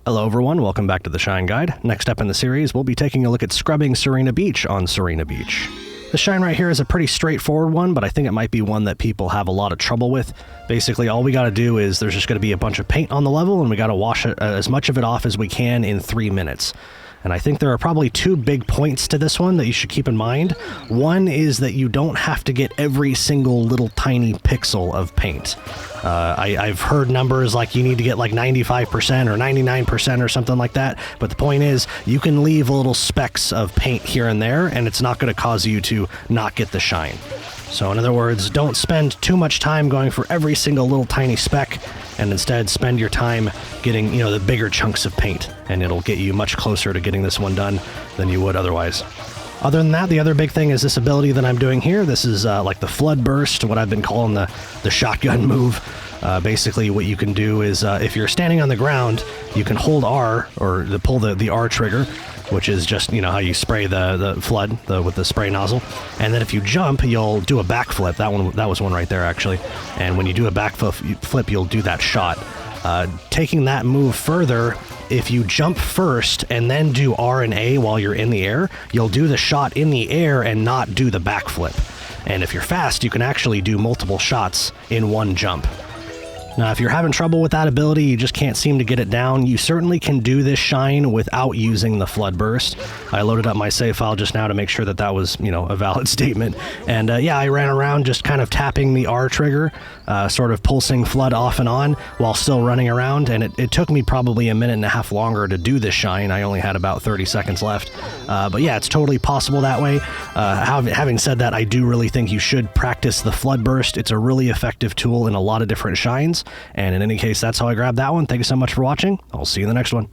Hello everyone, welcome back to the Shine Guide. Next up in the series, we'll be taking a look at scrubbing Sirena Beach on Sirena Beach. The shine right here is a pretty straightforward one, but I think it might be one that people have a lot of trouble with. Basically, all we gotta do is there's just gonna be a bunch of paint on the level, and we gotta wash it, as much of it off as we can in 3 minutes. And I think there are probably 2 big points to this one that you should keep in mind. One is that you don't have to get every single little tiny pixel of paint. I've heard numbers like you need to get like 95% or 99% or something like that, but the point is you can leave little specks of paint here and there, and it's not going to cause you to not get the shine. So in other words, don't spend too much time going for every single little tiny speck, and instead spend your time getting, the bigger chunks of paint, and it'll get you much closer to getting this one done than you would otherwise. Other than that, the other big thing is this ability that I'm doing here. This is like the flood burst, what I've been calling the shotgun move. Basically, what you can do is if you're standing on the ground, you can hold R, or pull the R trigger, which is just, how you spray the flood with the spray nozzle. And then if you jump, you'll do a backflip. That was one right there, actually. And when you do a backflip, you'll do that shot. Taking that move further, if you jump first and then do R and A while you're in the air, you'll do the shot in the air and not do the backflip. And if you're fast, you can actually do multiple shots in one jump. Now, if you're having trouble with that ability, you just can't seem to get it down, you certainly can do this shine without using the flood burst. I loaded up my save file just now to make sure that was, a valid statement. And yeah, I ran around just kind of tapping the R trigger, sort of pulsing flood off and on while still running around. And it took me probably a minute and a half longer to do this shine. I only had about 30 seconds left. But yeah, it's totally possible that way. Having said that, I do really think you should practice the flood burst. It's a really effective tool in a lot of different shines. And in any case, that's how I grabbed that one. Thank you so much for watching. I'll see you in the next one.